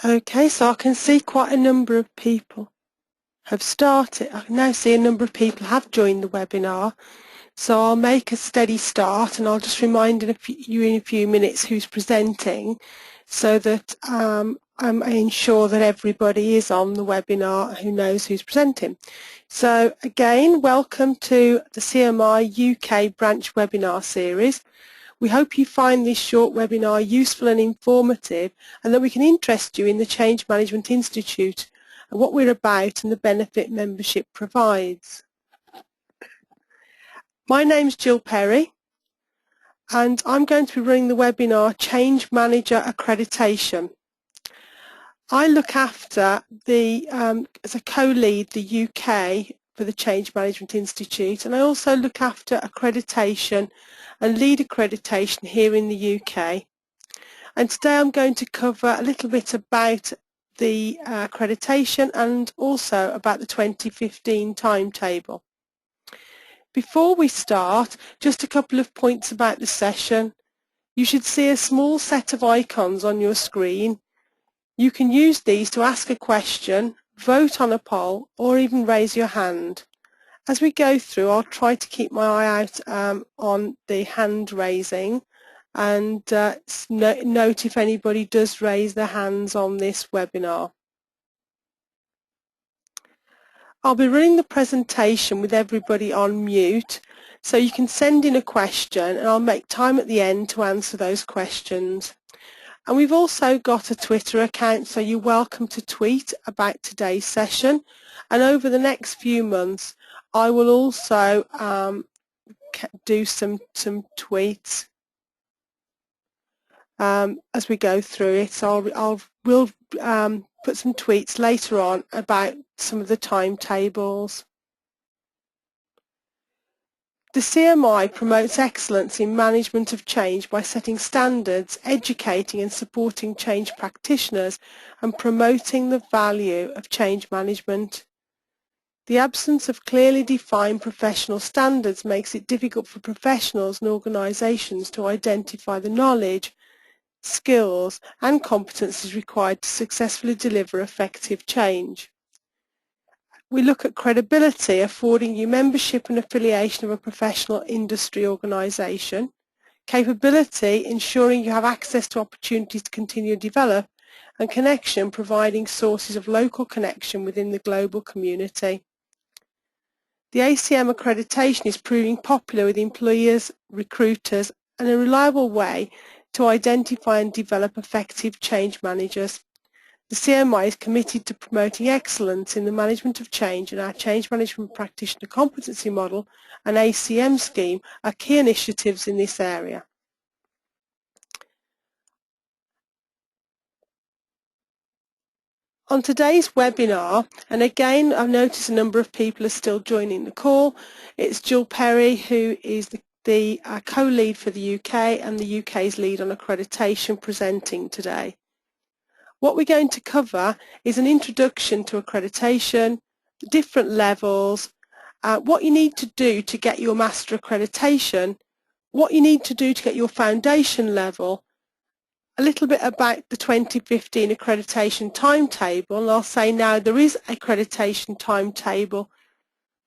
Okay, so I can see quite a number of people have started. I can now see a number of people have joined the webinar. So I'll make a steady start and I'll just remind you in a few minutes who's presenting so that I ensure that everybody is on the webinar who knows who's presenting. So again, welcome to the CMI UK branch webinar series. We hope you find this short webinar useful and informative and that we can interest you in the Change Management Institute and what we're about and the benefit membership provides. My name's Jill Perry and I'm going to be running the webinar Change Manager Accreditation. I look after as a co-lead the UK for the Change Management Institute, and I also look after accreditation and lead accreditation here in the UK. And today I'm going to cover a little bit about the accreditation and also about the 2015 timetable. Before we start, just a couple of points about the session. You should see a small set of icons on your screen. You can use these to ask a question, vote on a poll, or even raise your hand. As we go through, I'll try to keep my eye out on the hand raising and note if anybody does raise their hands on this webinar. I'll be running the presentation with everybody on mute, so you can send in a question and I'll make time at the end to answer those questions. And we've also got a Twitter account, so you're welcome to tweet about today's session. And over the next few months, I will also do some tweets as we go through it. So we'll put some tweets later on about some of the timetables. The CMI promotes excellence in management of change by setting standards, educating and supporting change practitioners, and promoting the value of change management. The absence of clearly defined professional standards makes it difficult for professionals and organisations to identify the knowledge, skills and competencies required to successfully deliver effective change. We look at credibility, affording you membership and affiliation of a professional industry organisation. Capability, ensuring you have access to opportunities to continue to develop. And connection, providing sources of local connection within the global community. The ACM accreditation is proving popular with employers, recruiters, and a reliable way to identify and develop effective change managers. The CMI is committed to promoting excellence in the management of change, and our Change Management Practitioner Competency Model and ACM scheme are key initiatives in this area. On today's webinar, and again I've noticed a number of people are still joining the call, it's Jill Perry who is the co-lead for the UK and the UK's lead on accreditation presenting today. What we're going to cover is an introduction to accreditation, the different levels, what you need to do to get your master accreditation, what you need to do to get your foundation level, a little bit about the 2015 accreditation timetable, and I'll say now there is accreditation timetable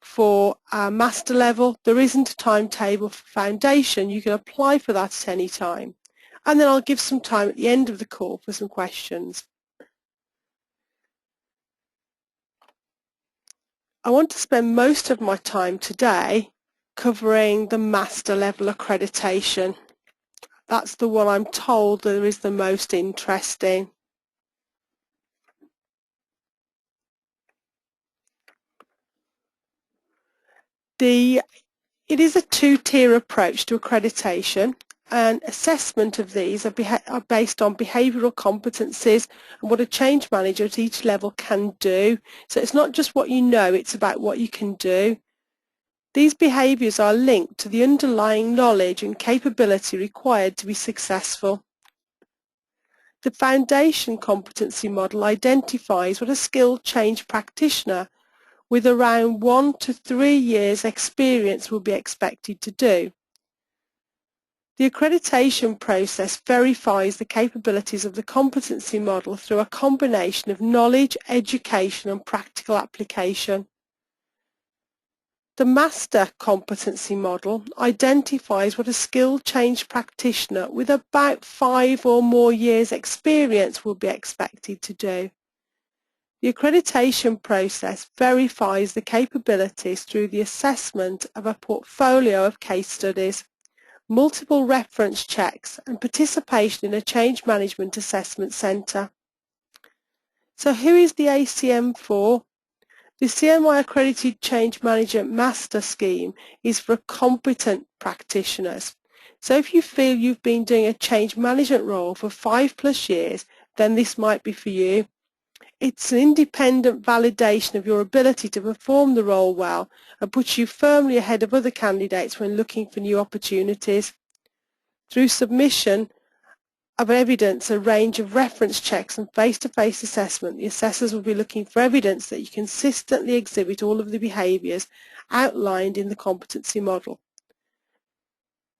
for master level. There isn't a timetable for foundation. You can apply for that at any time. And then I'll give some time at the end of the call for some questions. I want to spend most of my time today covering the master level accreditation. That's the one I'm told there is the most interest in. It is a two-tier approach to accreditation, and assessment of these are based on behavioural competencies and what a change manager at each level can do. So it's not just what you know, it's about what you can do. These behaviours are linked to the underlying knowledge and capability required to be successful. The foundation competency model identifies what a skilled change practitioner with around 1 to 3 years experience will be expected to do. The accreditation process verifies the capabilities of the competency model through a combination of knowledge, education and practical application. The master competency model identifies what a skilled change practitioner with about 5 or more years experience will be expected to do. The accreditation process verifies the capabilities through the assessment of a portfolio of case studies, multiple reference checks and participation in a change management assessment centre. So who is the ACM for? The CMI Accredited Change Management Master Scheme is for competent practitioners. So if you feel you've been doing a change management role for 5+ years, then this might be for you. It's an independent validation of your ability to perform the role well and puts you firmly ahead of other candidates when looking for new opportunities. Through submission of evidence, a range of reference checks and face-to-face assessment, the assessors will be looking for evidence that you consistently exhibit all of the behaviours outlined in the competency model.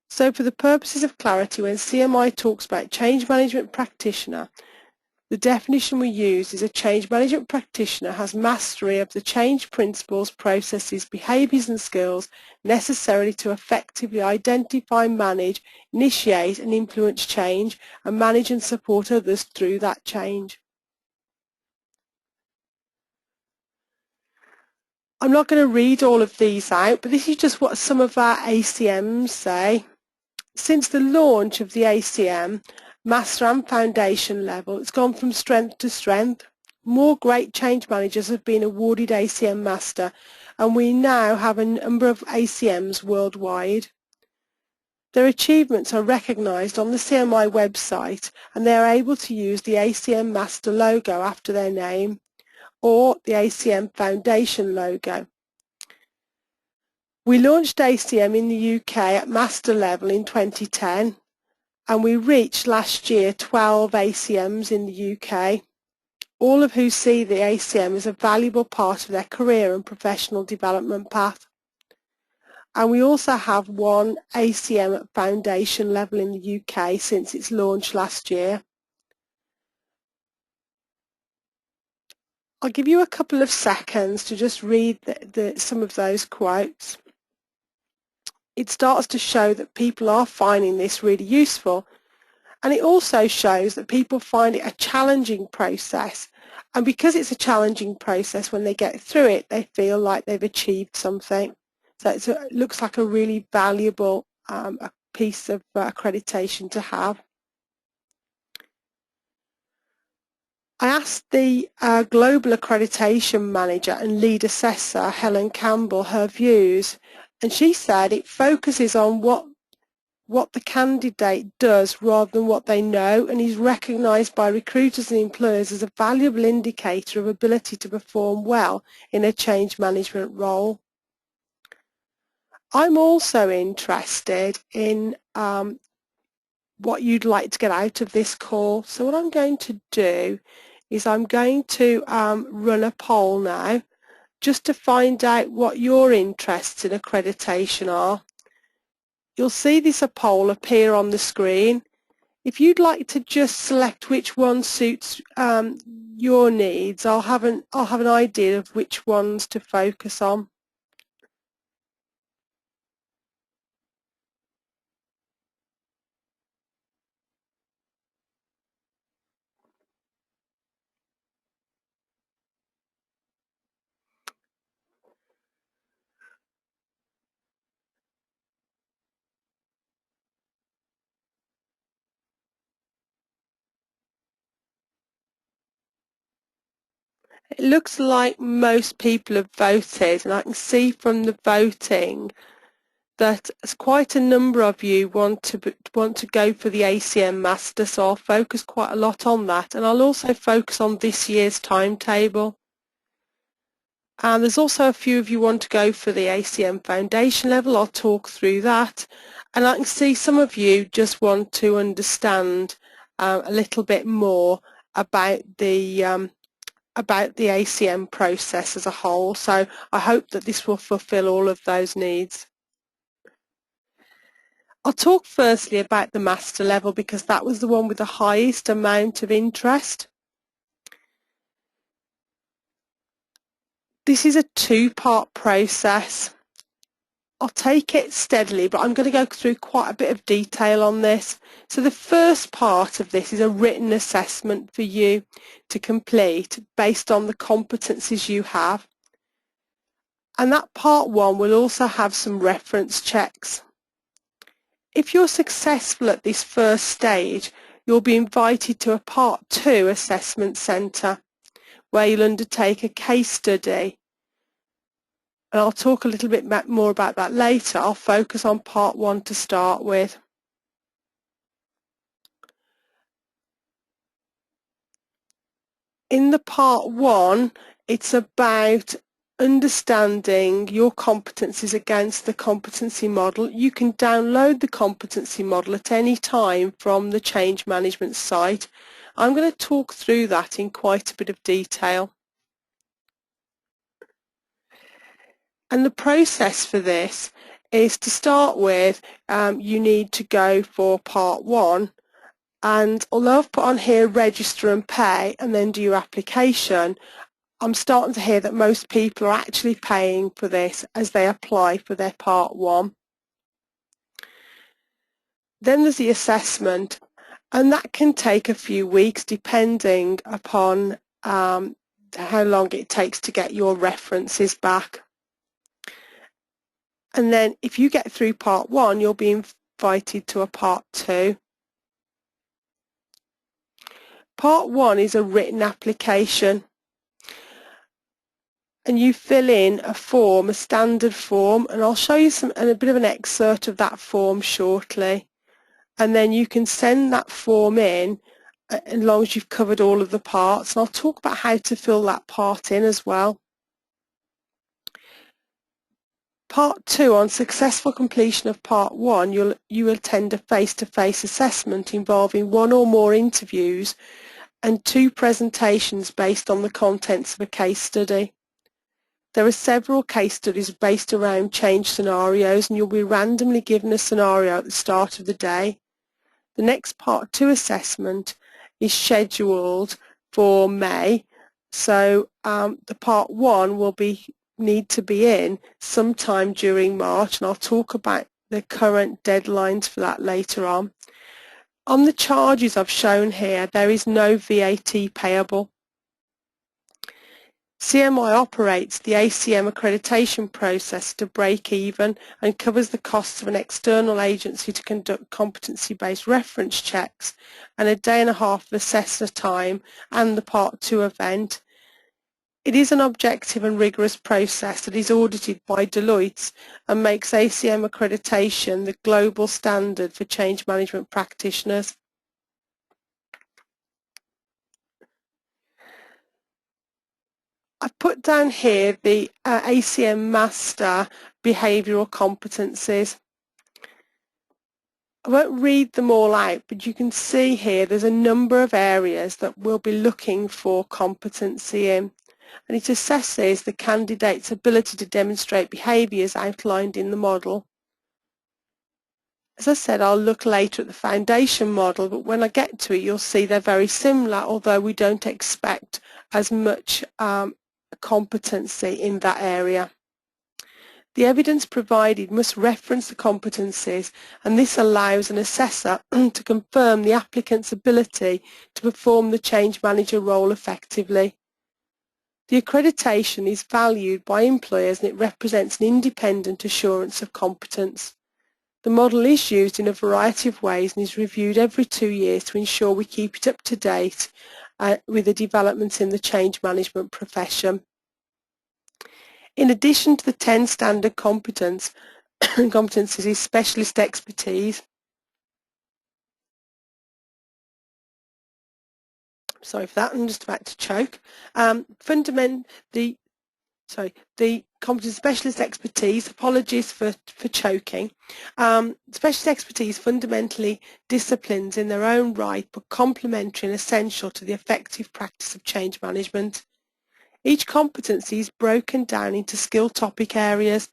So for the purposes of clarity, when CMI talks about change management practitioner, the definition we use is a change management practitioner has mastery of the change principles, processes, behaviours and skills necessary to effectively identify, manage, initiate and influence change and manage and support others through that change. I'm not going to read all of these out, but this is just what some of our ACMs say. Since the launch of the ACM, Master and Foundation level, it's gone from strength to strength. More great change managers have been awarded ACM Master, and we now have a number of ACMs worldwide. Their achievements are recognised on the CMI website, and they are able to use the ACM Master logo after their name, or the ACM Foundation logo. We launched ACM in the UK at Master level in 2010. And we reached last year 12 ACMs in the UK, all of who see the ACM as a valuable part of their career and professional development path. And we also have one ACM at Foundation level in the UK since its launch last year. I'll give you a couple of seconds to just read some of those quotes. It starts to show that people are finding this really useful. And it also shows that people find it a challenging process. And because it's a challenging process, when they get through it, they feel like they've achieved something. So it looks like a really valuable a piece of accreditation to have. I asked the Global Accreditation Manager and Lead Assessor, Helen Campbell, her views. And she said it focuses on what the candidate does rather than what they know, and is recognised by recruiters and employers as a valuable indicator of ability to perform well in a change management role. I'm also interested in what you'd like to get out of this call. So what I'm going to do is I'm going to run a poll now just to find out what your interests in accreditation are. You'll see this poll appear on the screen. If you'd like to just select which one suits your needs, I'll have an idea of which ones to focus on. It looks like most people have voted, and I can see from the voting that quite a number of you want to go for the ACM Master, so I'll focus quite a lot on that, and I'll also focus on this year's timetable. And there's also a few of you want to go for the ACM Foundation level. I'll talk through that, and I can see some of you just want to understand a little bit more about the ACM process as a whole. So I hope that this will fulfill all of those needs. I'll talk firstly about the master level because that was the one with the highest amount of interest. This is a two-part process. I'll take it steadily, but I'm going to go through quite a bit of detail on this. So the first part of this is a written assessment for you to complete based on the competencies you have. And that part one will also have some reference checks. If you're successful at this first stage, you'll be invited to a part two assessment centre where you'll undertake a case study. And I'll talk a little bit more about that later. I'll focus on part one to start with. In the part one, it's about understanding your competencies against the competency model. You can download the competency model at any time from the change management site. I'm going to talk through that in quite a bit of detail. And the process for this is, to start with, you need to go for part one. And although I've put on here register and pay and then do your application, I'm starting to hear that most people are actually paying for this as they apply for their part one. Then there's the assessment, and that can take a few weeks depending upon how long it takes to get your references back. And then if you get through part one, you'll be invited to a part two. Part one is a written application, and you fill in a form, a standard form, and I'll show you a bit of an excerpt of that form shortly. And then you can send that form in as long as you've covered all of the parts. And I'll talk about how to fill that part in as well. Part two, on successful completion of part one, you will attend a face-to-face assessment involving one or more interviews and two presentations based on the contents of a case study. There are several case studies based around change scenarios, and you'll be randomly given a scenario at the start of the day. The next part two assessment is scheduled for May, so the part one will need to be in sometime during March, and I'll talk about the current deadlines for that later on. On the charges I've shown here, there is no VAT payable. CMI operates the ACM accreditation process to break even and covers the costs of an external agency to conduct competency-based reference checks and a day and a half of assessor time and the Part 2 event. It is an objective and rigorous process that is audited by Deloitte and makes ACM accreditation the global standard for change management practitioners. I've put down here the ACM Master Behavioural Competencies. I won't read them all out, but you can see here there's a number of areas that we'll be looking for competency in. And it assesses the candidate's ability to demonstrate behaviours outlined in the model. As I said, I'll look later at the foundation model, but when I get to it, you'll see they're very similar, although we don't expect as much competency in that area. The evidence provided must reference the competencies, and this allows an assessor to confirm the applicant's ability to perform the change manager role effectively. The accreditation is valued by employers and it represents an independent assurance of competence. The model is used in a variety of ways and is reviewed every 2 years to ensure we keep it up to date with the developments in the change management profession. In addition to the 10 standard competencies is specialist expertise. Sorry for that, I'm just about to choke. The competent specialist expertise, apologies for choking. Specialist expertise fundamentally disciplines in their own right but complementary and essential to the effective practice of change management. Each competency is broken down into skill topic areas.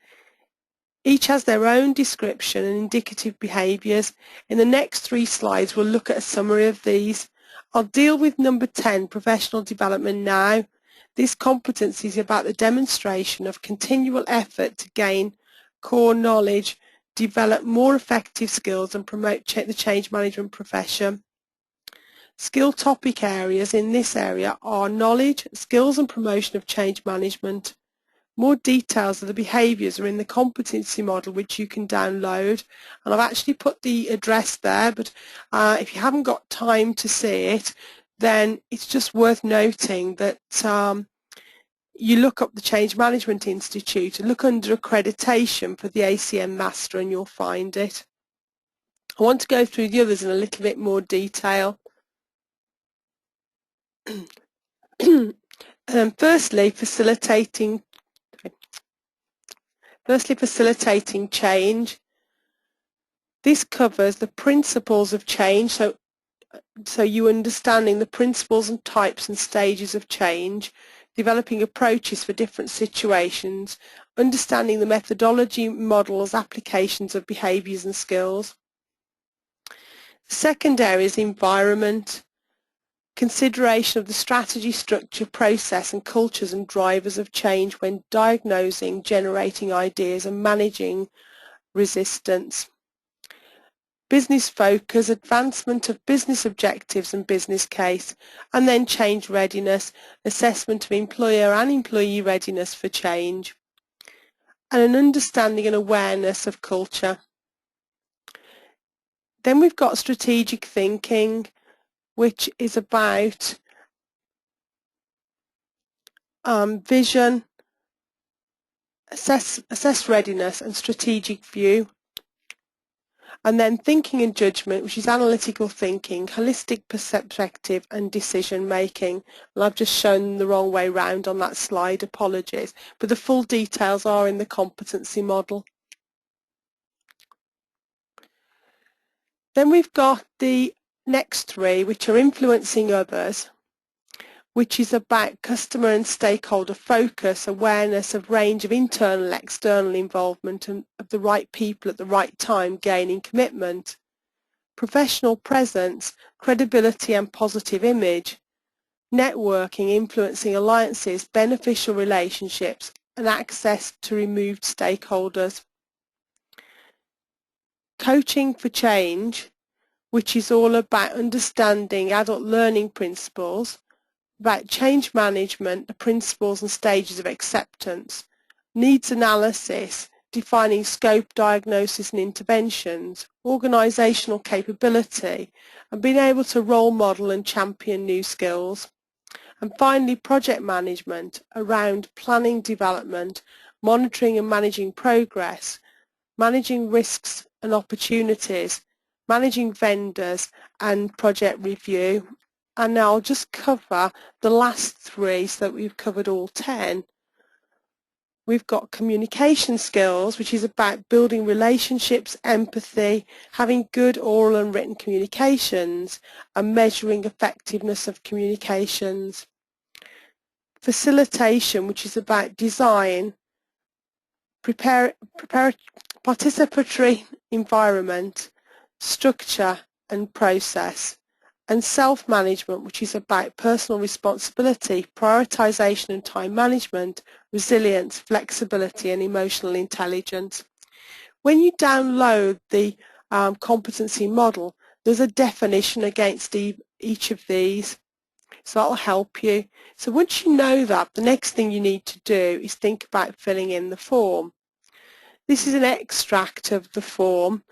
Each has their own description and indicative behaviours. In the next 3 slides, we'll look at a summary of these. I'll deal with number 10, professional development now. This competency is about the demonstration of continual effort to gain core knowledge, develop more effective skills and promote the change management profession. Skill topic areas in this area are knowledge, skills and promotion of change management. More details of the behaviours are in the competency model, which you can download, and I've actually put the address there, but if you haven't got time to see it, then it's just worth noting that you look up the Change Management Institute and look under accreditation for the ACM Master and you'll find it. I want to go through the others in a little bit more detail. Firstly, facilitating change. This covers the principles of change, so you understanding the principles and types and stages of change, developing approaches for different situations, understanding the methodology, models, applications of behaviours and skills. The second area is environment. Consideration of the strategy, structure, process and cultures and drivers of change when diagnosing, generating ideas and managing resistance. Business focus, advancement of business objectives and business case, and then change readiness, assessment of employer and employee readiness for change, and an understanding and awareness of culture. Then we've got strategic thinking, which is about vision, assess readiness and strategic view. And then thinking and judgment, which is analytical thinking, holistic perspective and decision making. And I've just shown the wrong way round on that slide, apologies. But the full details are in the competency model. Then we've got the next 3, which are influencing others, which is about customer and stakeholder focus, awareness of range of internal and external involvement and of the right people at the right time gaining commitment, professional presence, credibility and positive image, networking, influencing alliances, beneficial relationships and access to removed stakeholders. Coaching for change, which is all about understanding adult learning principles, about change management, the principles and stages of acceptance, needs analysis, defining scope, diagnosis and interventions, organisational capability, and being able to role model and champion new skills. And finally, project management around planning development, monitoring and managing progress, managing risks and opportunities, managing vendors and project review. And now I'll just cover the last 3 so that we've covered all 10. We've got communication skills, which is about building relationships, empathy, having good oral and written communications, and measuring effectiveness of communications. Facilitation, which is about design, participatory environment, structure and process, and self-management, which is about personal responsibility, prioritisation and time management, resilience, flexibility and emotional intelligence. When you download the competency model, there's a definition against each of these, so that'll help you. So once you know that, the next thing you need to do is think about filling in the form. This is an extract of the form,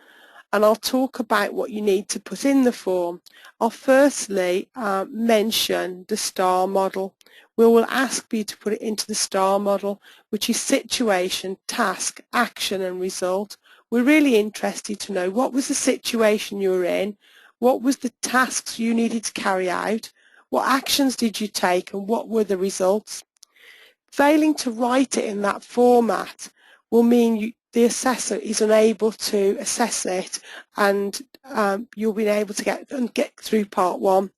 and I'll talk about what you need to put in the form. I'll firstly mention the STAR model. We will ask you to put it into the STAR model, which is situation, task, action and result. We're really interested to know what was the situation you were in, what was the tasks you needed to carry out, what actions did you take and what were the results. Failing to write it in that format will mean the assessor is unable to assess it, and you'll be able to get through part 1.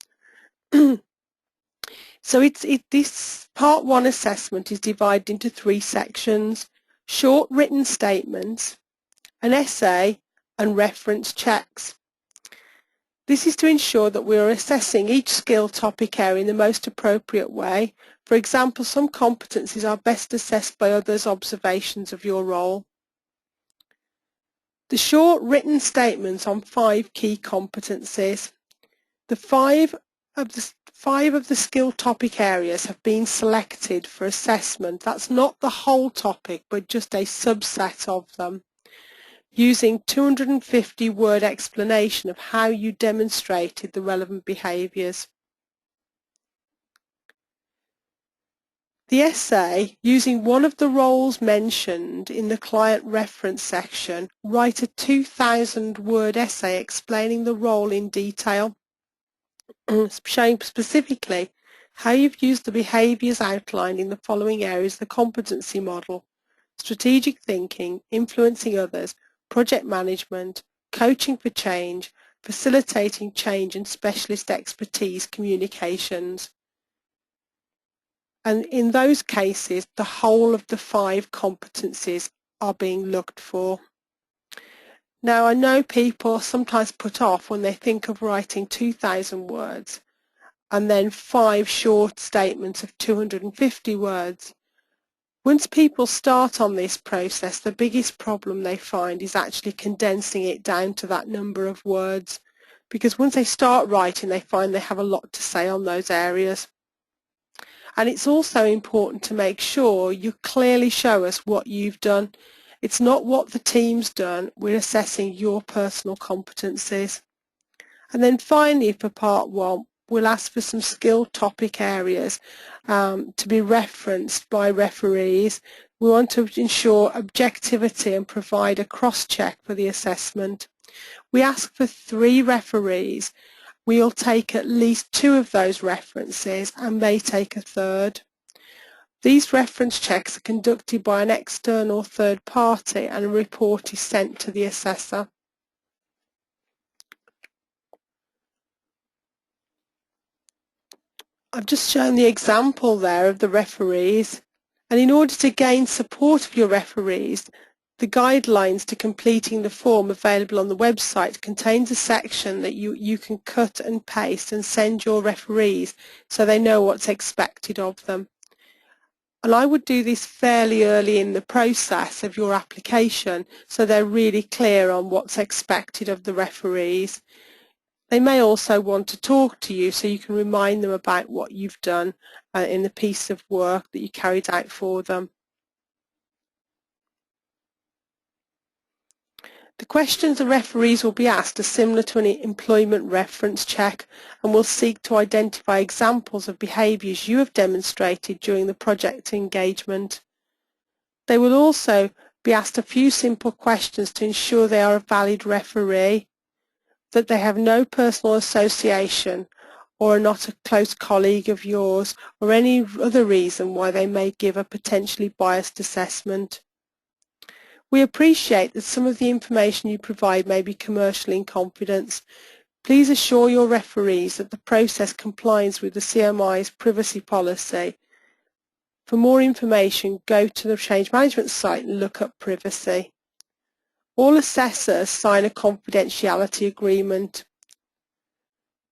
So this part 1 assessment is divided into 3 sections: short written statements, an essay and reference checks. This is to ensure that we are assessing each skill topic area in the most appropriate way. For example, some competencies are best assessed by others' observations of your role. The short written statements on 5 key competencies. The five of the skill topic areas have been selected for assessment. That's not the whole topic, but just a subset of them, using 250-word explanation of how you demonstrated the relevant behaviours. The essay, using one of the roles mentioned in the client reference section, write a 2,000-word essay explaining the role in detail, showing specifically how you've used the behaviours outlined in the following areas of the competency model: strategic thinking, influencing others, project management, coaching for change, facilitating change and specialist expertise communications. And in those cases, the whole of the 5 competencies are being looked for. Now, I know people are sometimes put off when they think of writing 2,000 words and then 5 short statements of 250 words. Once people start on this process, the biggest problem they find is actually condensing it down to that number of words, because once they start writing, they find they have a lot to say on those areas. And it's also important to make sure you clearly show us what you've done. It's not what the team's done, we're assessing your personal competencies. And then finally, for part 1, we'll ask for some skill topic areas to be referenced by referees. We want to ensure objectivity and provide a cross-check for the assessment. We ask for 3 referees. We'll take at least 2 of those references and may take a third. These reference checks are conducted by an external third party and a report is sent to the assessor. I've just shown the example there of the referees, and in order to gain support of your referees, the guidelines to completing the form available on the website contains a section that you can cut and paste and send your referees so they know what's expected of them. And I would do this fairly early in the process of your application so they're really clear on what's expected of the referees. They may also want to talk to you so you can remind them about what you've done in the piece of work that you carried out for them. The questions the referees will be asked are similar to an employment reference check and will seek to identify examples of behaviours you have demonstrated during the project engagement. They will also be asked a few simple questions to ensure they are a valid referee, that they have no personal association or are not a close colleague of yours, or any other reason why they may give a potentially biased assessment. We appreciate that some of the information you provide may be commercial in confidence. Please assure your referees that the process complies with the CMI's privacy policy. For more information, go to the Change Management site and look up privacy. All assessors sign a confidentiality agreement.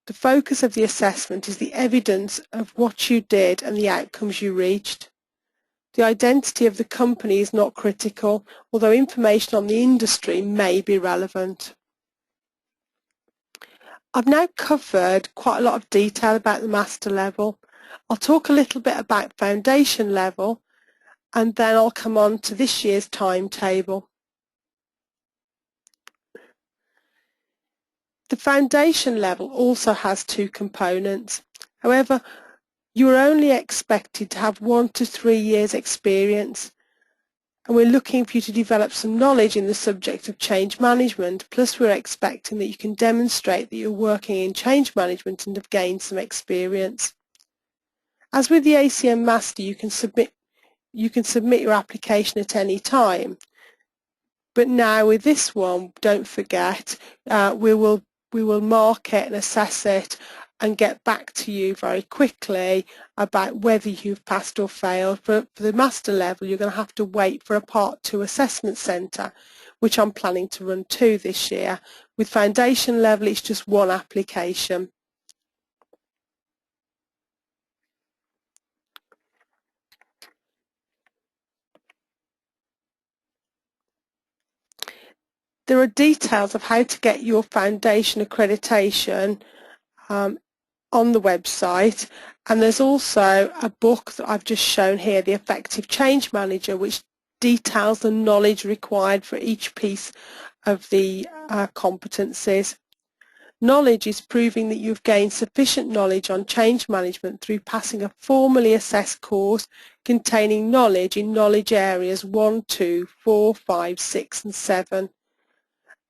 The focus of the assessment is the evidence of what you did and the outcomes you reached. The identity of the company is not critical, although information on the industry may be relevant. I've now covered quite a lot of detail about the master level. I'll talk a little bit about foundation level, and then I'll come on to this year's timetable. The foundation level also has 2 components. However, you are only expected to have 1 to 3 years experience, and we're looking for you to develop some knowledge in the subject of change management, plus we're expecting that you can demonstrate that you're working in change management and have gained some experience. As with the ACM Master, you can submit your application at any time, but now with this one, don't forget, we will mark it and assess it and get back to you very quickly about whether you've passed or failed. For the master level, you're going to have to wait for a Part 2 assessment centre, which I'm planning to run 2 this year. With foundation level, it's just 1 application. There are details of how to get your foundation accreditation on the website, and there's also a book that I've just shown here, The Effective Change Manager, which details the knowledge required for each piece of the competencies. Knowledge is proving that you've gained sufficient knowledge on change management through passing a formally assessed course containing knowledge in knowledge areas 1, 2, 4, 5, 6 and 7,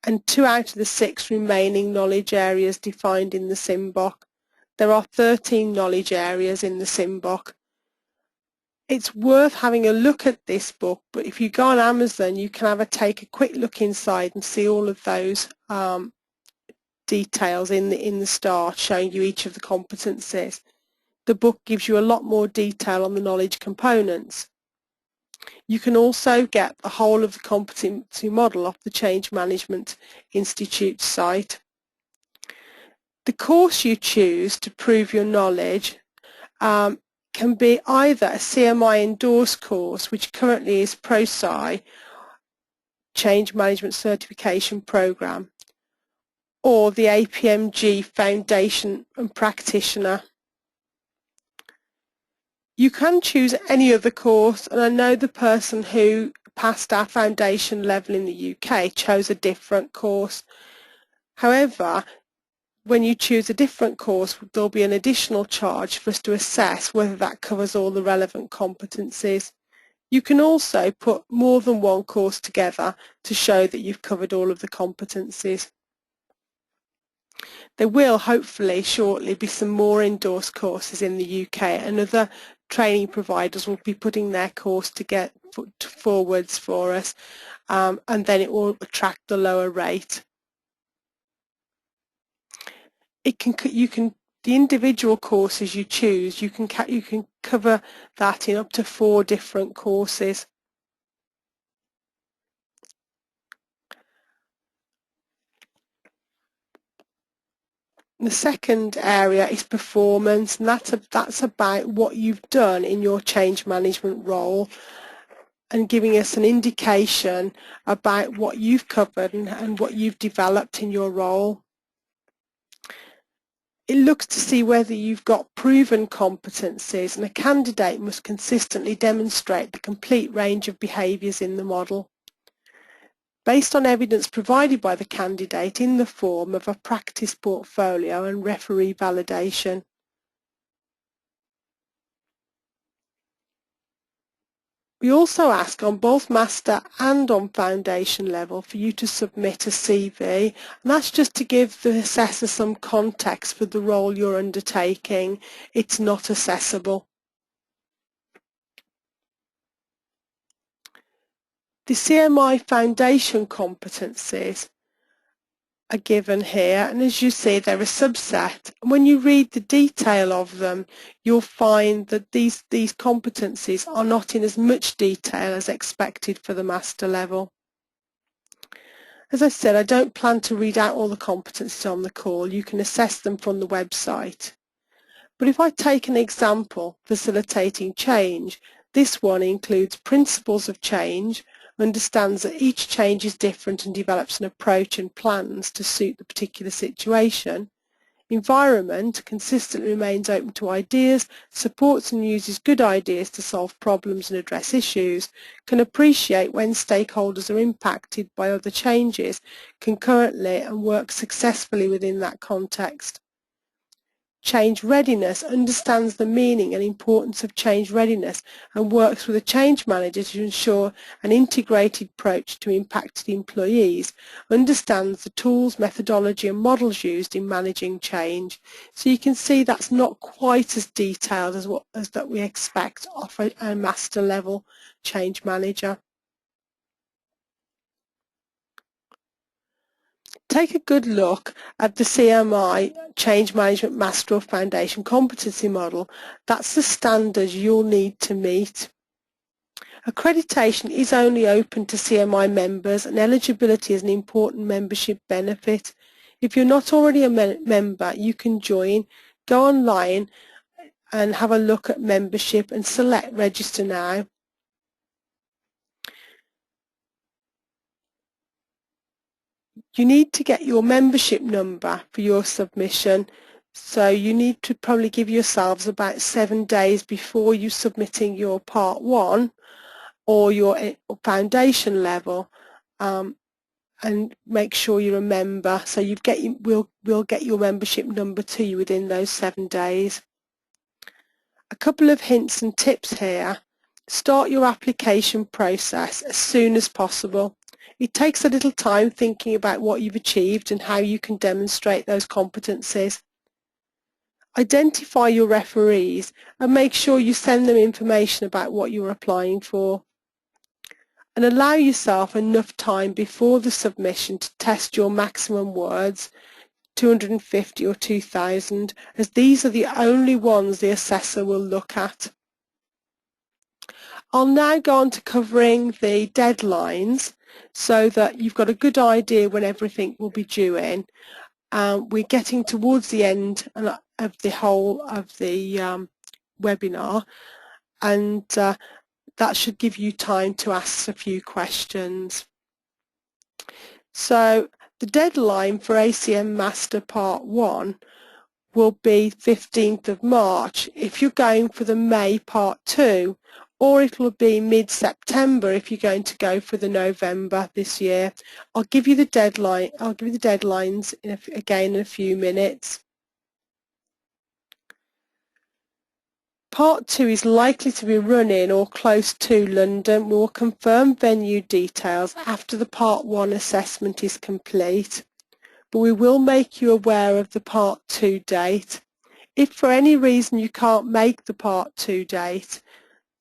and 2 out of the 6 remaining knowledge areas defined in the SIMBOK. There are 13 knowledge areas in the SIMBOK. It's worth having a look at this book, but if you go on Amazon, you can take a quick look inside and see all of those details in the start, showing you each of the competencies. The book gives you a lot more detail on the knowledge components. You can also get the whole of the competency model off the Change Management Institute site. The course you choose to prove your knowledge can be either a CMI endorsed course, which currently is ProSci Change Management Certification Program, or the APMG Foundation and Practitioner. You can choose any other course, and I know the person who passed our foundation level in the UK chose a different course. However, when you choose a different course, there'll be an additional charge for us to assess whether that covers all the relevant competencies. You can also put more than one course together to show that you've covered all of the competencies. There will hopefully shortly be some more endorsed courses in the UK, and other training providers will be putting their course to get forwards for us, and then it will attract the lower rate. The individual courses you choose, you can cover that in up to 4 different courses. The second area is performance, and that's about what you've done in your change management role, and giving us an indication about what you've covered and what you've developed in your role. It looks to see whether you've got proven competencies, and a candidate must consistently demonstrate the complete range of behaviours in the model, based on evidence provided by the candidate in the form of a practice portfolio and referee validation. We also ask on both master and on foundation level for you to submit a CV, and that's just to give the assessor some context for the role you're undertaking. It's not assessable. The CMI foundation competencies are given here, and as you see, they're a subset. And when you read the detail of them, you'll find that these competencies are not in as much detail as expected for the master level. As I said, I don't plan to read out all the competencies on the call. You can assess them from the website. But if I take an example, facilitating change, this one includes principles of change, understands that each change is different and develops an approach and plans to suit the particular situation. Environment consistently remains open to ideas, supports and uses good ideas to solve problems and address issues, can appreciate when stakeholders are impacted by other changes concurrently and work successfully within that context. Change readiness understands the meaning and importance of change readiness and works with a change manager to ensure an integrated approach to impacted employees, understands the tools, methodology and models used in managing change. So you can see that's not quite as detailed as that we expect of a master level change manager. Take a good look at the CMI Change Management Master or Foundation Competency Model. That's the standards you'll need to meet. Accreditation is only open to CMI members, and eligibility is an important membership benefit. If you're not already a member, you can join, go online and have a look at membership and select register now. You need to get your membership number for your submission, so you need to probably give yourselves about 7 days before you submitting your part 1 or your foundation level, and make sure you're a member, so we'll get your membership number to you within those 7 days. A couple of hints and tips here. Start your application process as soon as possible. It takes a little time thinking about what you've achieved and how you can demonstrate those competencies. Identify your referees and make sure you send them information about what you're applying for. And allow yourself enough time before the submission to test your maximum words, 250 or 2,000, as these are the only ones the assessor will look at. I'll now go on to covering the deadlines so that you've got a good idea when everything will be due in. We're getting towards the end of the whole of the webinar, and that should give you time to ask a few questions. So the deadline for ACM Master Part 1 will be 15th of March if you're going for the May Part 2, or it will be mid-September if you're going to go for the November this year. I'll give you the deadline. I'll give you the deadlines again in a few minutes. Part 2 is likely to be running or close to London. We will confirm venue details after the Part 1 assessment is complete, but we will make you aware of the Part 2 date. If for any reason you can't make the Part 2 date,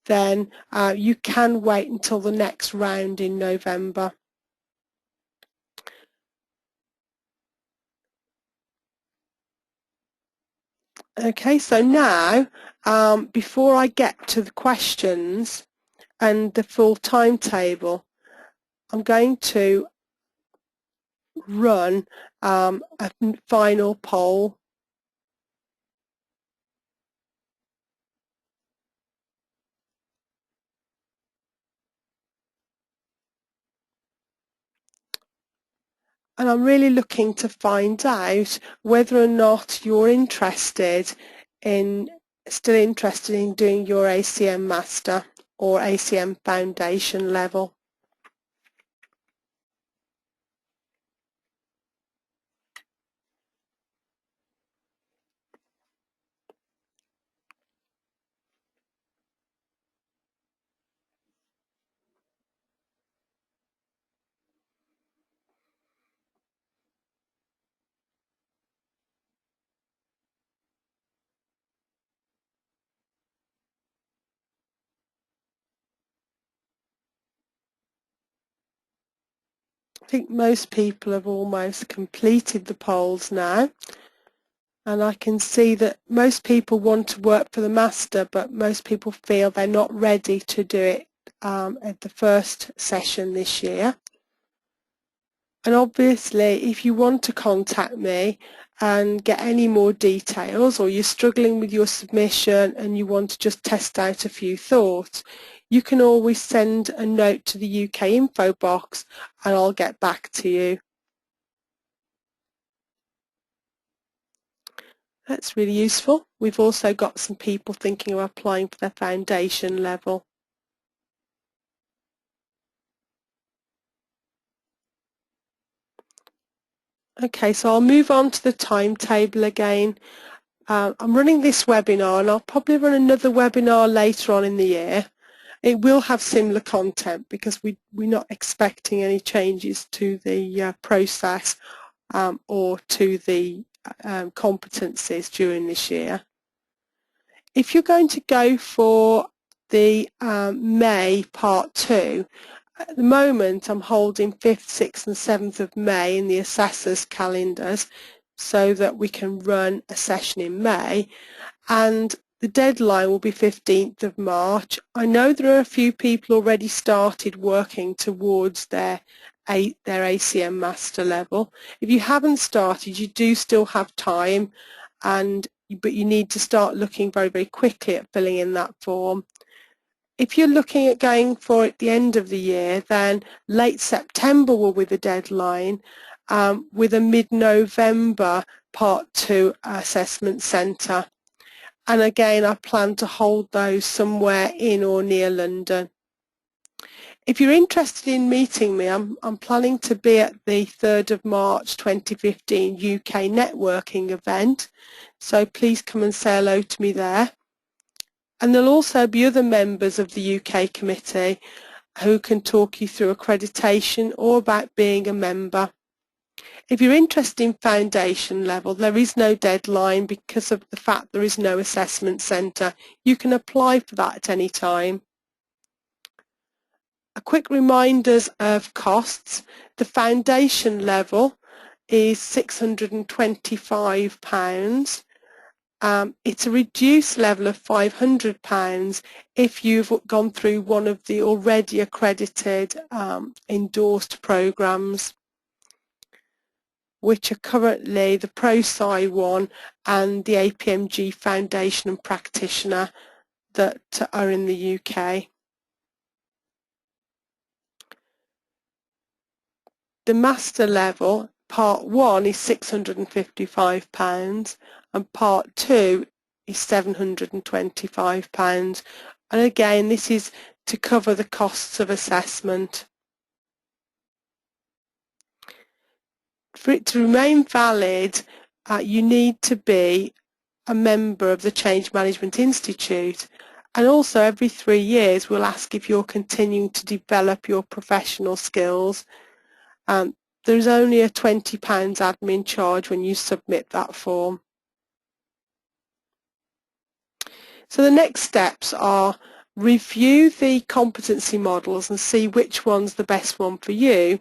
then you can wait until the next round in November. Okay, so now, before I get to the questions and the full timetable, I'm going to run a final poll. And I'm really looking to find out whether or not you're still interested in doing your ACM Master or ACM Foundation level. I think most people have almost completed the polls now, and I can see that most people want to work for the Master, but most people feel they're not ready to do it at the first session this year. And obviously, if you want to contact me and get any more details, or you're struggling with your submission and you want to just test out a few thoughts, you can always send a note to the UK info box and I'll get back to you. That's really useful. We've also got some people thinking of applying for their foundation level. Okay, so I'll move on to the timetable again. I'm running this webinar, and I'll probably run another webinar later on in the year. It will have similar content because we're not expecting any changes to the process or to the competencies during this year. If you're going to go for the May Part 2, at the moment I'm holding 5th, 6th and 7th of May in the assessors' calendars so that we can run a session in May, and The deadline will be 15th of March. I know there are a few people already started working towards their ACM master level. If you haven't started, you do still have time, but you need to start looking very, very quickly at filling in that form. If you're looking at going for it at the end of the year, then late September will be the deadline, with a mid-November Part 2 assessment centre. And again, I plan to hold those somewhere in or near London. If you're interested in meeting me, I'm planning to be at the 3rd of March 2015 UK networking event, so please come and say hello to me there. And there'll also be other members of the UK committee who can talk you through accreditation or about being a member. If you're interested in foundation level, there is no deadline because of the fact there is no assessment centre. You can apply for that at any time. A quick reminders of costs. The foundation level is £625. It's a reduced level of £500 if you've gone through one of the already accredited endorsed programmes, which are currently the ProSci one and the APMG Foundation and Practitioner that are in the UK. The master level, part 1 is £655 and part 2 is £725, and again this is to cover the costs of assessment. For it to remain valid, you need to be a member of the Change Management Institute, and also every 3 years we'll ask if you're continuing to develop your professional skills. There's only a £20 admin charge when you submit that form. So the next steps are review the competency models and see which one's the best one for you.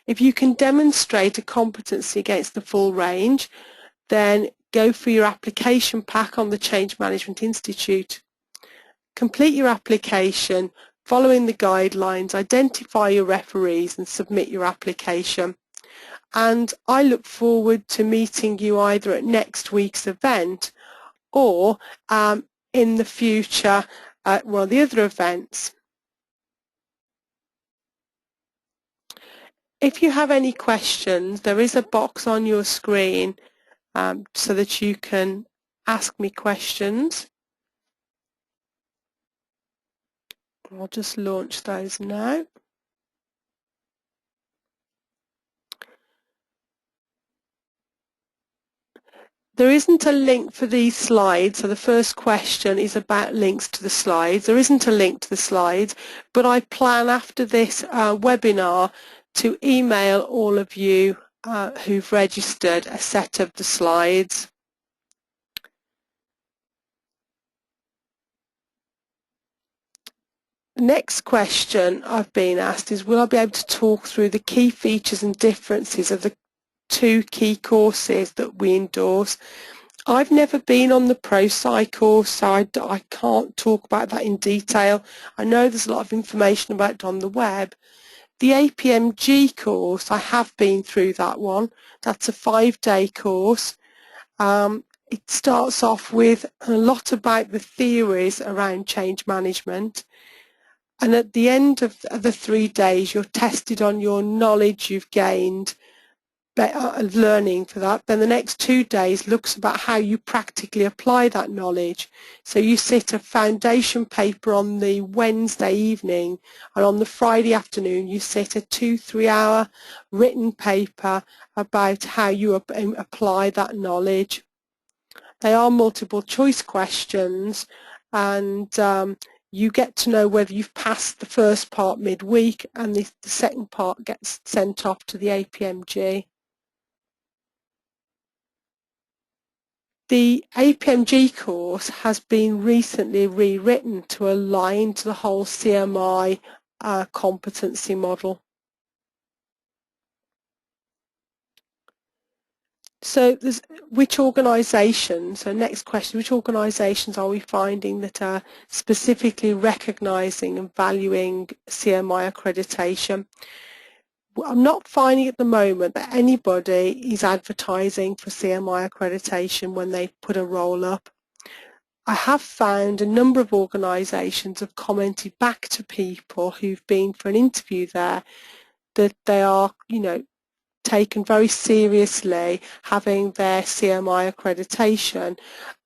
If you can demonstrate a competency against the full range, then go for your application pack on the Change Management Institute. Complete your application, following the guidelines, identify your referees and submit your application. And I look forward to meeting you either at next week's event or in the future at one of the other events. If you have any questions, there is a box on your screen so that you can ask me questions. I'll just launch those now. There isn't a link for these slides, so the first question is about links to the slides. There isn't a link to the slides, but I plan after this webinar to email all of you who've registered a set of the slides. The next question I've been asked is, will I be able to talk through the key features and differences of the 2 key courses that we endorse? I've never been on the ProSci course, so I can't talk about that in detail. I know there's a lot of information about it on the web. The APMG course, I have been through that one. That's a 5-day course. It starts off with a lot about the theories around change management. And at the end of the 3 days, you're tested on your knowledge you've gained, learning for that. Then the next 2 days looks about how you practically apply that knowledge. So you sit a foundation paper on the Wednesday evening, and on the Friday afternoon you sit a 2-3 hour written paper about how you apply that knowledge. They are multiple choice questions, and you get to know whether you've passed the first part midweek, and the second part gets sent off to the APMG. The APMG course has been recently rewritten to align to the whole CMI competency model. So there's which organisations, so next question, which organisations are we finding that are specifically recognising and valuing CMI accreditation? I'm not finding at the moment that anybody is advertising for CMI accreditation when they put a role up. I have found a number of organisations have commented back to people who've been for an interview there that they are, taken very seriously having their CMI accreditation,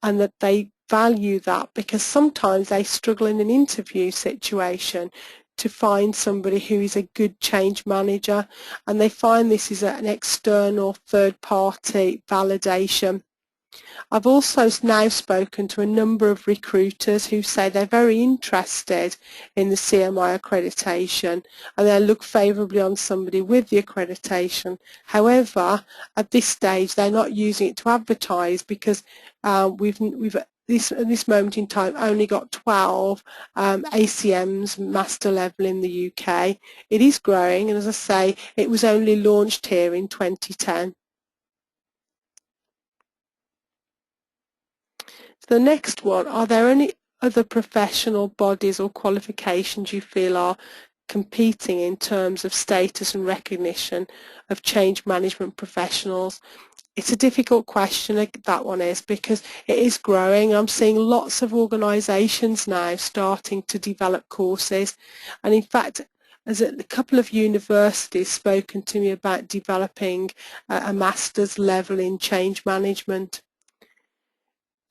and that they value that because sometimes they struggle in an interview situation to find somebody who is a good change manager, and they find this is an external third-party validation. I've also now spoken to a number of recruiters who say they're very interested in the CMI accreditation and they look favourably on somebody with the accreditation. However, at this stage they're not using it to advertise because we've at this moment in time only got 12 ACMs master level in the UK. It is growing, and as I say, it was only launched here in 2010. The next one, are there any other professional bodies or qualifications you feel are competing in terms of status and recognition of change management professionals? It's a difficult question, that one is, because it is growing. I'm seeing lots of organisations now starting to develop courses, and in fact as a couple of universities spoken to me about developing a master's level in change management.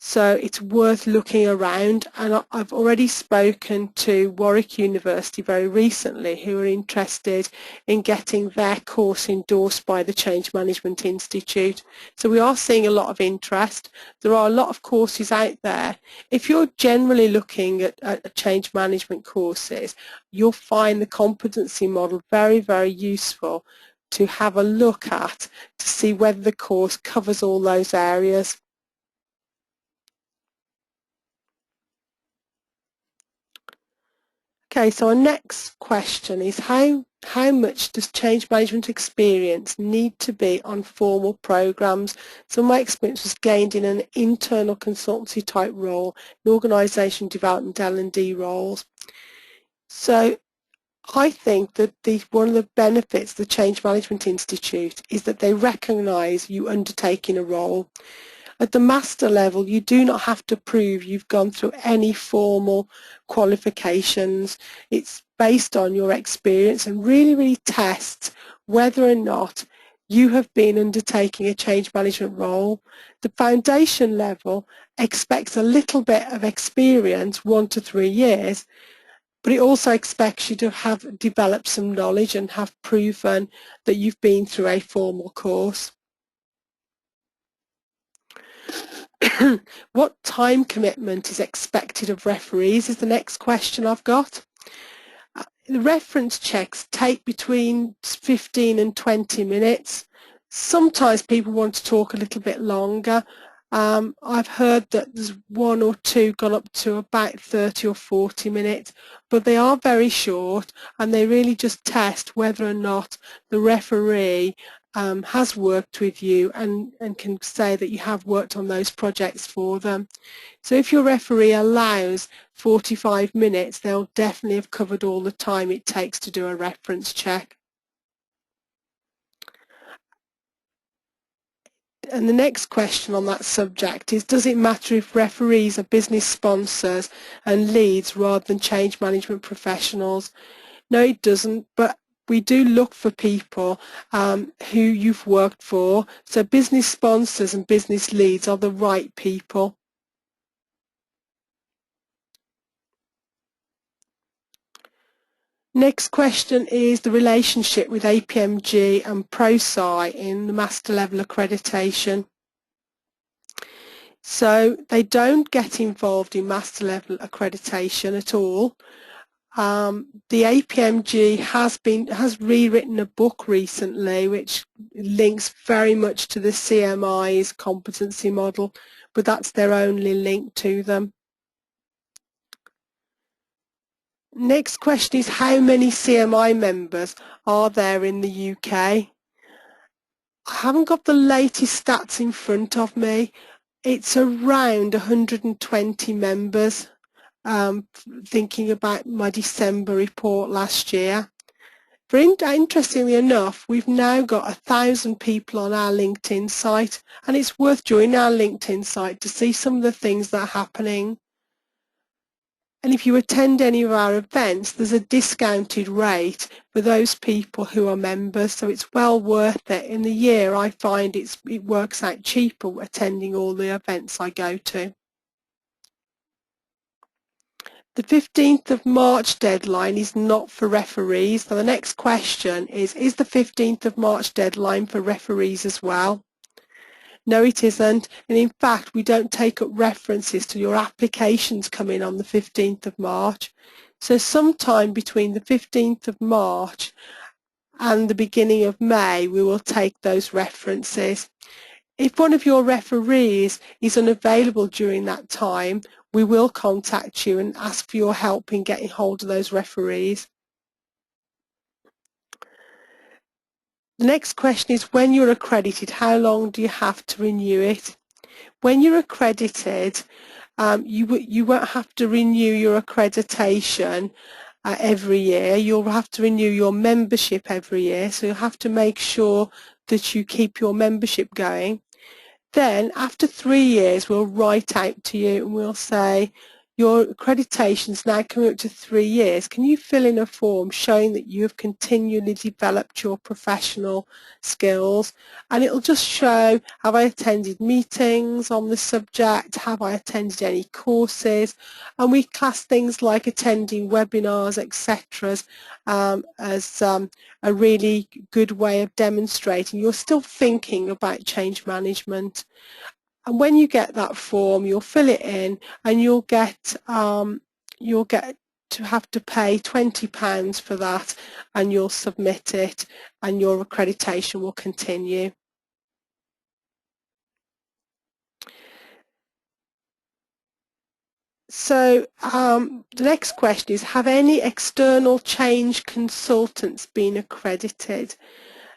So it's worth looking around, and I've already spoken to Warwick University very recently who are interested in getting their course endorsed by the Change Management Institute. So we are seeing a lot of interest. There are a lot of courses out there. If you're generally looking at change management courses, you'll find the competency model very, very useful to have a look at to see whether the course covers all those areas. Okay, so our next question is how much does change management experience need to be on formal programs? So my experience was gained in an internal consultancy type role, in organisation development L&D roles. So I think that one of the benefits of the Change Management Institute is that they recognise you undertaking a role. At the master level, you do not have to prove you've gone through any formal qualifications. It's based on your experience and really tests whether or not you have been undertaking a change management role. The foundation level expects a little bit of experience, 1 to 3 years, but it also expects you to have developed some knowledge and have proven that you've been through a formal course. What time commitment is expected of referees is the next question I've got. The reference checks take between 15 and 20 minutes. Sometimes people want to talk a little bit longer. I've heard that there's 1 or 2 gone up to about 30 or 40 minutes, but they are very short and they really just test whether or not the referee has worked with you and can say that you have worked on those projects for them. So if your referee allows 45 minutes, they'll definitely have covered all the time it takes to do a reference check. And the next question on that subject is, does it matter if referees are business sponsors and leads rather than change management professionals? No, it doesn't, but we do look for people who you've worked for. So business sponsors and business leads are the right people. Next question is the relationship with APMG and ProSci in the master level accreditation. So they don't get involved in master level accreditation at all. The APMG has rewritten a book recently which links very much to the CMI's competency model, but that's their only link to them. Next question is, how many CMI members are there in the UK? I haven't got the latest stats in front of me. It's around 120 members, thinking about my December report last year. Interestingly enough, we've now got 1,000 people on our LinkedIn site, and it's worth joining our LinkedIn site to see some of the things that are happening. And if you attend any of our events, there's a discounted rate for those people who are members, so it's well worth it. In the year, I find it works out cheaper attending all the events I go to. The 15th of March deadline is not for referees. So the next question is the 15th of March deadline for referees as well? No, it isn't. And in fact, we don't take up references to your applications come in on the 15th of March. So sometime between the 15th of March and the beginning of May, we will take those references. If one of your referees is unavailable during that time, we will contact you and ask for your help in getting hold of those referees. The next question is, when you're accredited, how long do you have to renew it? When you're accredited, you won't have to renew your accreditation every year. You'll have to renew your membership every year, so you'll have to make sure that you keep your membership going. Then, after 3 years, we'll write out to you and we'll say, your accreditation's now coming up to 3 years. Can you fill in a form showing that you have continually developed your professional skills? And it'll just show, have I attended meetings on the subject? Have I attended any courses? And we class things like attending webinars, etc. as a really good way of demonstrating you're still thinking about change management. And when you get that form, you'll fill it in, and you'll get to have to pay £20 for that, and you'll submit it, and your accreditation will continue. So the next question is, have any external change consultants been accredited?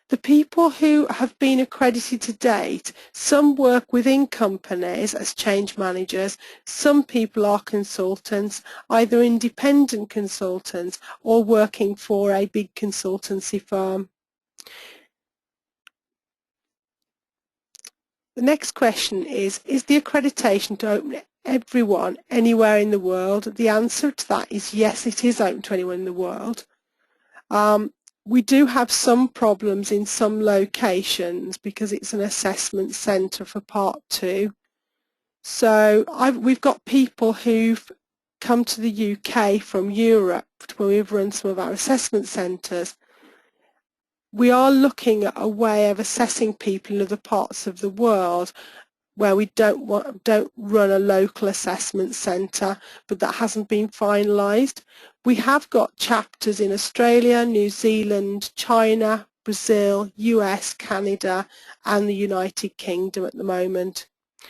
The people who have been accredited to date, some work within companies as change managers, some people are consultants, either independent consultants or working for a big consultancy firm. The next question is the accreditation to open everyone anywhere in the world? The answer to that is yes, it is open to anyone in the world. We do have some problems in some locations because it's an assessment centre for Part 2. So we've got people who've come to the UK from Europe where we've run some of our assessment centres. We are looking at a way of assessing people in other parts of the world where we don't run a local assessment centre, but that hasn't been finalised. We have got chapters in Australia, New Zealand, China, Brazil, US, Canada and the United Kingdom at the moment.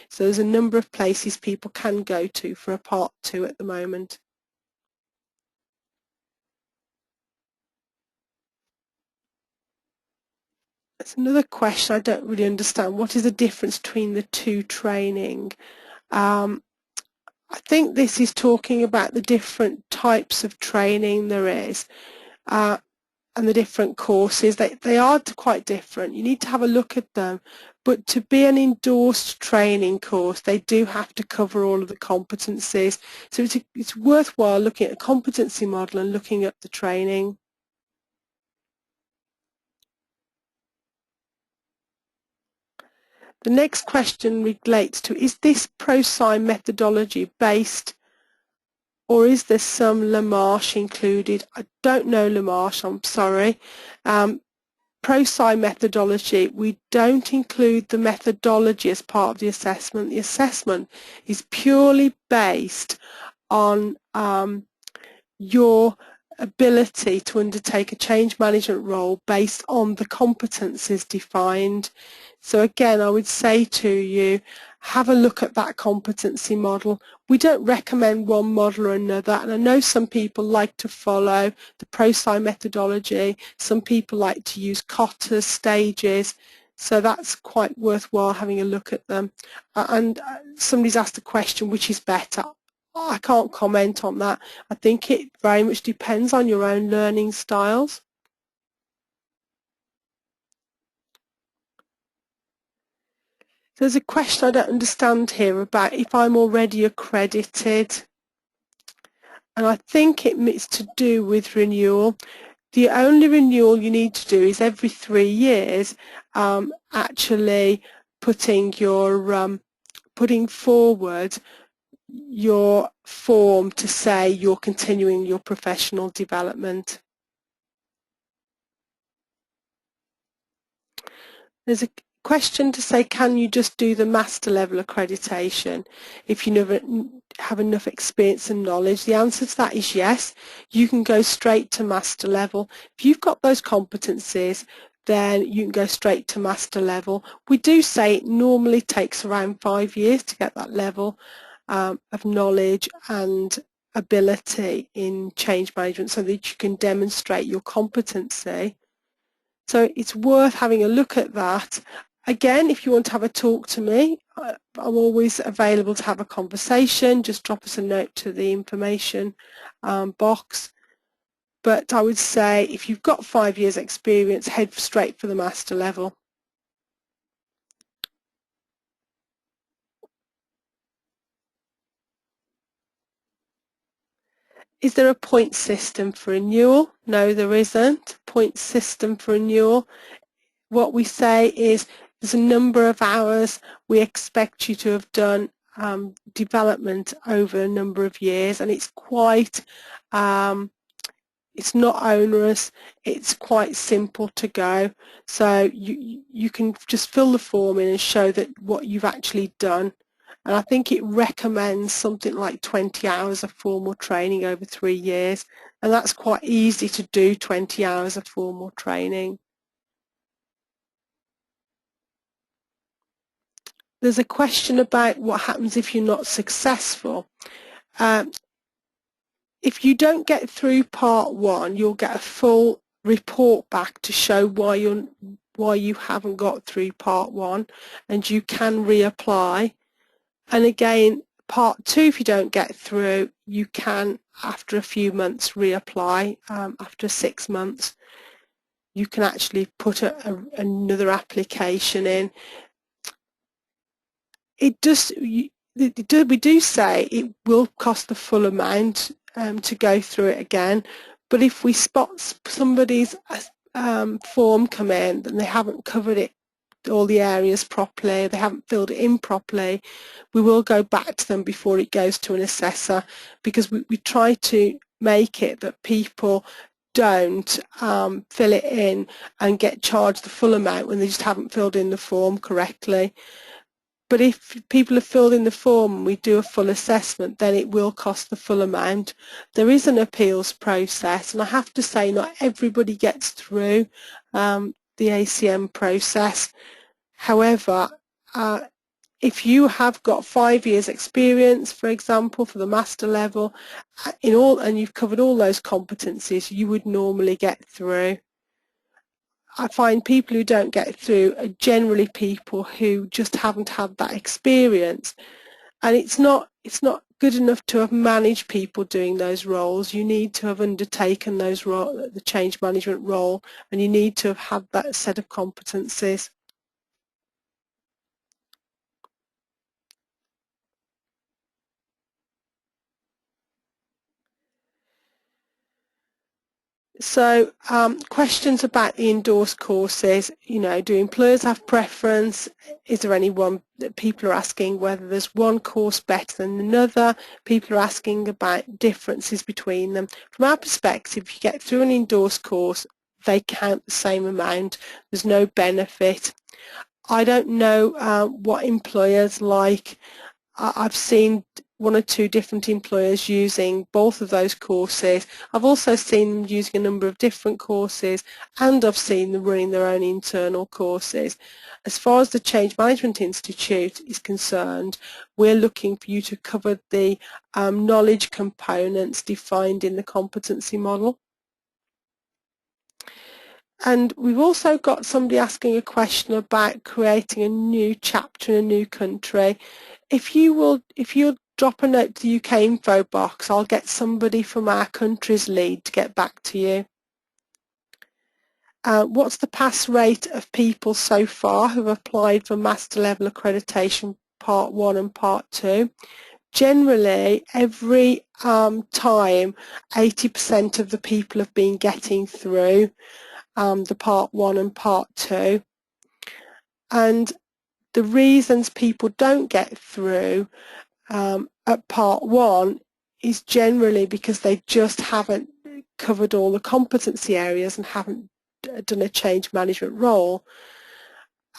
So there's a number of places people can go to for a Part 2 at the moment. That's another question I don't really understand. What is the difference between the two training? I think this is talking about the different types of training there is and the different courses. They are quite different. You need to have a look at them. But to be an endorsed training course, they do have to cover all of the competencies. So it's worthwhile looking at a competency model and looking at the training. The next question relates to, is this ProSci methodology based, or is there some Lamarche included? I don't know Lamarche, I'm sorry. ProSci methodology, we don't include the methodology as part of the assessment. The assessment is purely based on your ability to undertake a change management role based on the competencies defined. So again, I would say to you, have a look at that competency model. We don't recommend one model or another, and I know some people like to follow the ProSci methodology. Some people like to use Kotter's stages. So that's quite worthwhile having a look at them. And somebody's asked the question, which is better? I can't comment on that. I think it very much depends on your own learning styles. There's a question I don't understand here about if I'm already accredited, and I think it's to do with renewal. The only renewal you need to do is every 3 years, actually putting forward your form to say you're continuing your professional development. There's a question to say, can you just do the master level accreditation if you never have enough experience and knowledge? The answer to that is yes. You can go straight to master level. If you've got those competencies, then you can go straight to master level. We do say it normally takes around 5 years to get that level of knowledge and ability in change management so that you can demonstrate your competency. So it's worth having a look at that. Again, if you want to have a talk to me, I'm always available to have a conversation. Just drop us a note to the information box. But I would say if you've got 5 years experience, head straight for the master level. Is there a point system for renewal? No, there isn't. Point system for renewal. What we say is there's a number of hours we expect you to have done development over a number of years, and it's quite it's not onerous, it's quite simple to go. So you can just fill the form in and show that what you've actually done. And I think it recommends something like 20 hours of formal training over 3 years, and that's quite easy to do, 20 hours of formal training. There's a question about what happens if you're not successful. If you don't get through part 1, you'll get a full report back to show why you haven't got through part 1, and you can reapply. And again, part 2, if you don't get through, you can, after a few months, reapply. After 6 months, you can actually put another application in. We do say it will cost the full amount to go through it again, but if we spot somebody's form come in and they haven't covered all the areas properly, they haven't filled it in properly, we will go back to them before it goes to an assessor, because we try to make it that people don't fill it in and get charged the full amount when they just haven't filled in the form correctly. But if people have filled in the form and we do a full assessment, then it will cost the full amount. There is an appeals process, and I have to say not everybody gets through the ACM process. However, if you have got 5 years experience, for example, for the master level, and you've covered all those competencies, you would normally get through. I find people who don't get through are generally people who just haven't had that experience, and it's not good enough to have managed people doing those roles. You need to have undertaken the change management role, and you need to have had that set of competencies. So questions about the endorsed courses, do employers have preference? Is there any one that people are asking whether there's one course better than another? People are asking about differences between them. From our perspective, if you get through an endorsed course, they count the same amount. There's no benefit. I don't know what employers like. I've seen 1 or 2 different employers using both of those courses. I've also seen them using a number of different courses, and I've seen them running their own internal courses. As far as the Change Management Institute is concerned, we're looking for you to cover the knowledge components defined in the competency model. And we've also got somebody asking a question about creating a new chapter in a new country. If you'll drop a note to the UK info box, I'll get somebody from our country's lead to get back to you. What's the pass rate of people so far who've applied for master level accreditation part 1 and part 2? Generally, every time 80% of the people have been getting through the part 1 and part 2. And the reasons people don't get through at part 1 is generally because they just haven't covered all the competency areas and haven't done a change management role.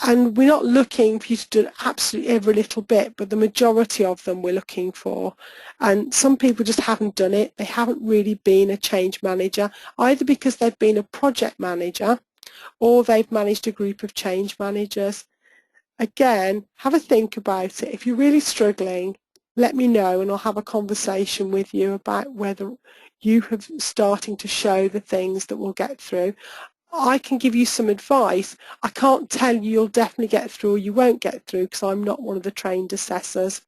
And we're not looking for you to do absolutely every little bit, but the majority of them we're looking for. And some people just haven't done it. They haven't really been a change manager, either because they've been a project manager or they've managed a group of change managers. Again, have a think about it. If you're really struggling, let me know and I'll have a conversation with you about whether you have starting to show the things that will get through. I can give you some advice. I can't tell you you'll definitely get through or you won't get through because I'm not one of the trained assessors.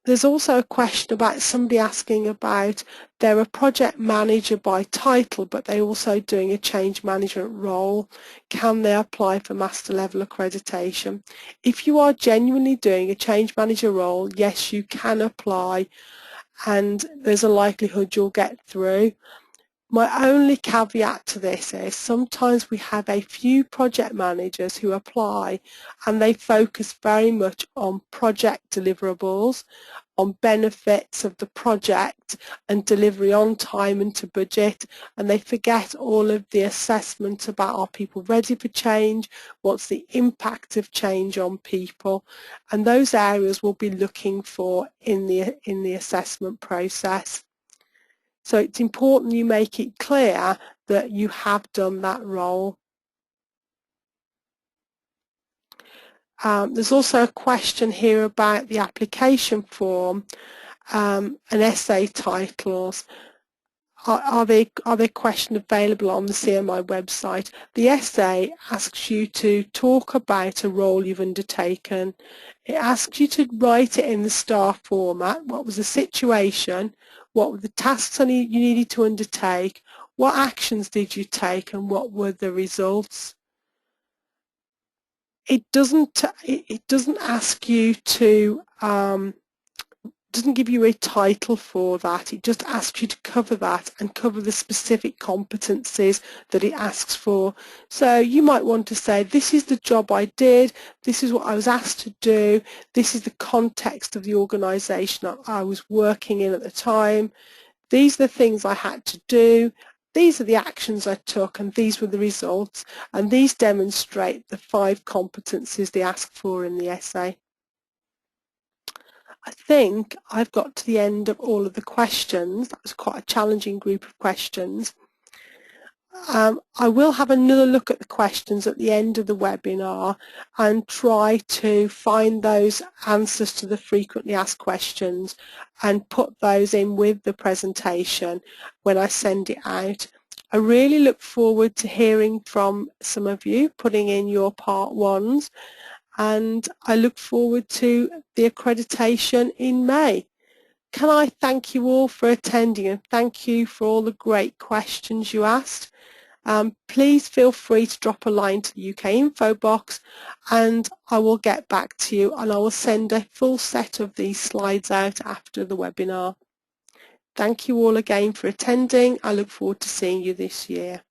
There's also a question about somebody asking about they're a project manager by title but they're also doing a change management role. Can they apply for master level accreditation? If you are genuinely doing a change manager role, yes, you can apply and there's a likelihood you'll get through. My only caveat to this is sometimes we have a few project managers who apply and they focus very much on project deliverables, on benefits of the project and delivery on time and to budget, and they forget all of the assessment about are people ready for change, what's the impact of change on people, and those areas we'll be looking for in the assessment process. So it's important you make it clear that you have done that role. There's also a question here about the application form and essay titles. Are there questions available on the CMI website? The essay asks you to talk about a role you've undertaken. It asks you to write it in the STAR format. What was the situation? What were the tasks you needed to undertake? What actions did you take and what were the results? It doesn't ask you to doesn't give you a title for that. It just asks you to cover that and cover the specific competencies that it asks for. So you might want to say, this is the job I did, this is what I was asked to do, this is the context of the organisation I was working in at the time, these are the things I had to do, these are the actions I took and these were the results, and these demonstrate the 5 competencies they ask for in the essay. I think I've got to the end of all of the questions. That was quite a challenging group of questions. I will have another look at the questions at the end of the webinar and try to find those answers to the frequently asked questions and put those in with the presentation when I send it out. I really look forward to hearing from some of you putting in your part 1s. And I look forward to the accreditation in May. Can I thank you all for attending and thank you for all the great questions you asked. Please feel free to drop a line to the UK info box and I will get back to you and I will send a full set of these slides out after the webinar. Thank you all again for attending. I look forward to seeing you this year.